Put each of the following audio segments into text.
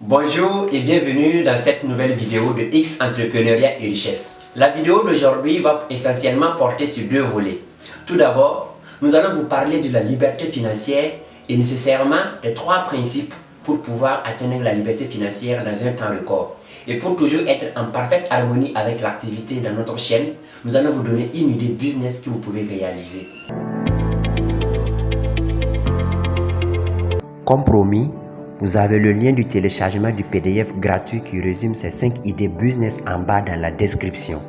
Bonjour et bienvenue dans cette nouvelle vidéo de X Entrepreneuriat et Richesse. La vidéo d'aujourd'hui va essentiellement porter sur deux volets. Tout d'abord, nous allons vous parler de la liberté financière et nécessairement des trois principes pour pouvoir atteindre la liberté financière dans un temps record. Et pour toujours être en parfaite harmonie avec l'activité dans notre chaîne, nous allons vous donner une idée business que vous pouvez réaliser. Comme promis, vous avez le lien du téléchargement du PDF gratuit qui résume ces 5 idées business en bas dans la description.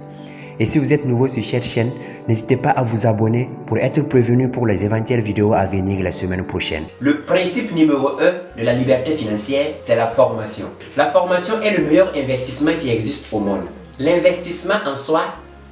Et si vous êtes nouveau sur cette chaîne, n'hésitez pas à vous abonner pour être prévenu pour les éventuelles vidéos à venir la semaine prochaine. Le principe numéro 1 de la liberté financière, c'est la formation. La formation est le meilleur investissement qui existe au monde. L'investissement en soi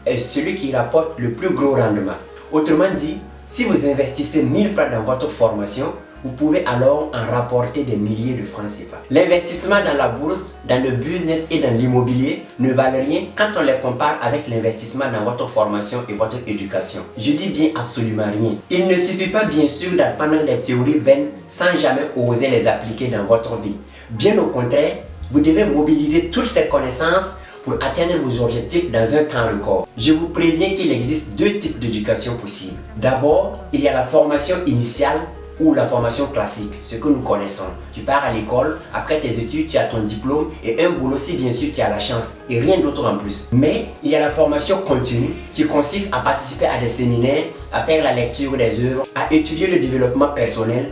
est celui qui rapporte le plus gros rendement. Autrement dit, si vous investissez 1000 francs dans votre formation, vous pouvez alors en rapporter des milliers de francs CFA. L'investissement dans la bourse, dans le business et dans l'immobilier ne valent rien quand on les compare avec l'investissement dans votre formation et votre éducation. Je dis bien absolument rien. Il ne suffit pas bien sûr d'apprendre des théories vaines sans jamais oser les appliquer dans votre vie. Bien au contraire, vous devez mobiliser toutes ces connaissances pour atteindre vos objectifs dans un temps record. Je vous préviens qu'il existe deux types d'éducation possibles. D'abord, il y a la formation initiale ou la formation classique, ce que nous connaissons. Tu pars à l'école, après tes études, tu as ton diplôme et un boulot si bien sûr tu as la chance et rien d'autre en plus. Mais il y a la formation continue qui consiste à participer à des séminaires, à faire la lecture des œuvres, à étudier le développement personnel.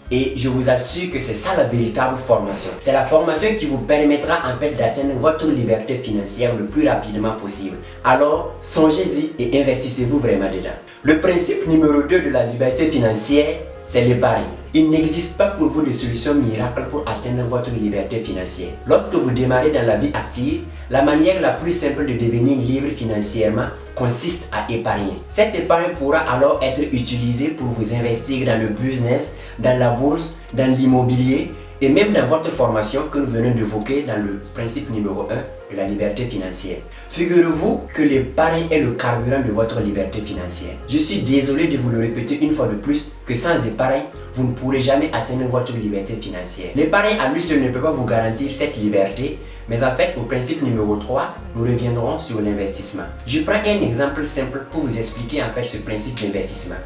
Et je vous assure que c'est ça la véritable formation. C'est la formation qui vous permettra en fait d'atteindre votre liberté financière le plus rapidement possible. Alors, songez-y et investissez-vous vraiment dedans. Le principe numéro 2 de la liberté financière, c'est l'épargne. Il n'existe pas pour vous de solution miracle pour atteindre votre liberté financière. Lorsque vous démarrez dans la vie active, la manière la plus simple de devenir libre financièrement consiste à épargner. Cette épargne pourra alors être utilisée pour vous investir dans le business, dans la bourse, dans l'immobilier et même dans votre formation que nous venons d'évoquer dans le principe numéro 1 de la liberté financière. Figurez-vous que l'épargne est le carburant de votre liberté financière. Je suis désolé de vous le répéter une fois de plus que sans épargne, vous ne pourrez jamais atteindre votre liberté financière. L'épargne à lui seul ne peut pas vous garantir cette liberté, mais en fait, au principe numéro 3, nous reviendrons sur l'investissement. Je prends un exemple simple pour vous expliquer en fait ce principe d'investissement.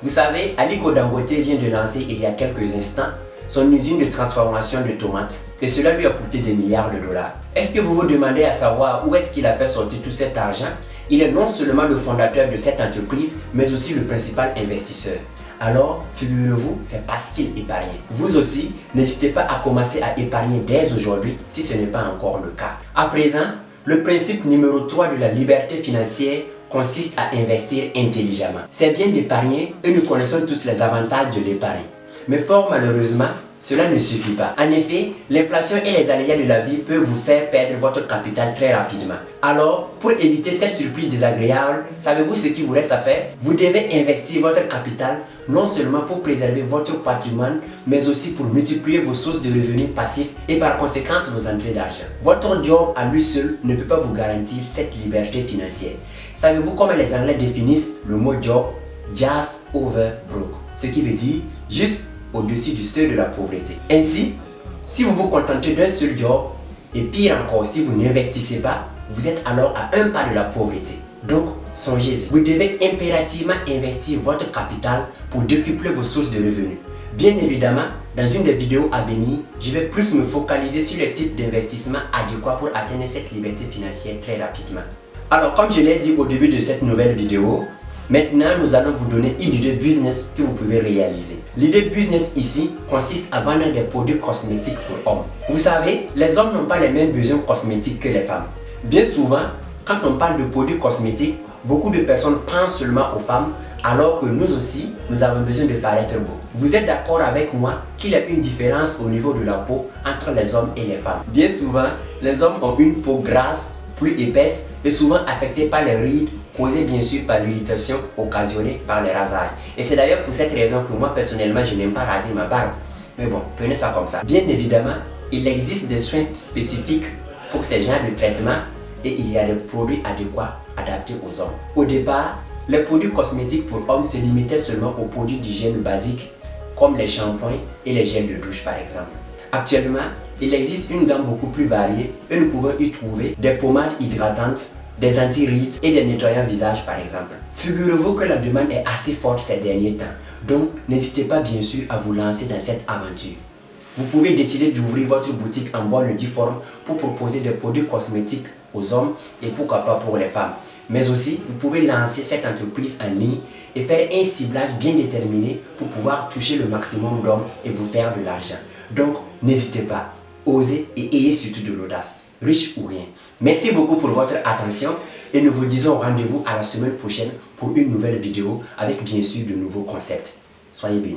Vous savez, Aliko Dangote vient de lancer il y a quelques instants son usine de transformation de tomates et cela lui a coûté des milliards de dollars. Est-ce que vous vous demandez à savoir où est-ce qu'il a fait sortir tout cet argent? Il est non seulement le fondateur de cette entreprise, mais aussi le principal investisseur. Alors, figurez-vous, c'est parce qu'il épargne. Vous aussi, n'hésitez pas à commencer à épargner dès aujourd'hui si ce n'est pas encore le cas. À présent, le principe numéro 3 de la liberté financière consiste à investir intelligemment. C'est bien d'épargner et nous connaissons tous les avantages de l'épargne. Mais fort malheureusement, cela ne suffit pas. En effet, l'inflation et les aléas de la vie peuvent vous faire perdre votre capital très rapidement. Alors, pour éviter cette surprise désagréable, savez-vous ce qu'il vous reste à faire? Vous devez investir votre capital non seulement pour préserver votre patrimoine, mais aussi pour multiplier vos sources de revenus passifs et par conséquent vos entrées d'argent. Votre job à lui seul ne peut pas vous garantir cette liberté financière. Savez-vous comment les Anglais définissent le mot job? Just over broke. Ce qui veut dire juste au-dessus du seuil de la pauvreté. Ainsi, si vous vous contentez d'un seul job, et pire encore, si vous n'investissez pas, vous êtes alors à un pas de la pauvreté. Donc, songez-y. Vous devez impérativement investir votre capital pour décupler vos sources de revenus. Bien évidemment, dans une des vidéos à venir, je vais plus me focaliser sur les types d'investissements adéquats pour atteindre cette liberté financière très rapidement. Alors, comme je l'ai dit au début de cette nouvelle vidéo, maintenant, nous allons vous donner une idée business que vous pouvez réaliser. L'idée business ici consiste à vendre des produits cosmétiques pour hommes. Vous savez, les hommes n'ont pas les mêmes besoins cosmétiques que les femmes. Bien souvent, quand on parle de produits cosmétiques, beaucoup de personnes pensent seulement aux femmes, alors que nous aussi, nous avons besoin de paraître beaux. Vous êtes d'accord avec moi qu'il y a une différence au niveau de la peau entre les hommes et les femmes? Bien souvent, les hommes ont une peau grasse, plus épaisse et souvent affectée par les rides, causée bien sûr par l'irritation occasionnée par les rasages. Et c'est d'ailleurs pour cette raison que moi personnellement je n'aime pas raser ma barbe. Mais bon, prenez ça comme ça. Bien évidemment, il existe des soins spécifiques pour ces genres de traitements et il y a des produits adéquats adaptés aux hommes. Au départ, les produits cosmétiques pour hommes se limitaient seulement aux produits d'hygiène basiques comme les shampoings et les gels de douche par exemple. Actuellement, il existe une gamme beaucoup plus variée et nous pouvons y trouver des pommades hydratantes, des anti-rides et des nettoyants visage par exemple. Figurez-vous que la demande est assez forte ces derniers temps, donc n'hésitez pas bien sûr à vous lancer dans cette aventure. Vous pouvez décider d'ouvrir votre boutique en bonne et due forme pour proposer des produits cosmétiques aux hommes et pourquoi pas pour les femmes. Mais aussi, vous pouvez lancer cette entreprise en ligne et faire un ciblage bien déterminé pour pouvoir toucher le maximum d'hommes et vous faire de l'argent. Donc, n'hésitez pas, osez et ayez surtout de l'audace, riche ou rien. Merci beaucoup pour votre attention et nous vous disons rendez-vous à la semaine prochaine pour une nouvelle vidéo avec bien sûr de nouveaux concepts. Soyez bénis.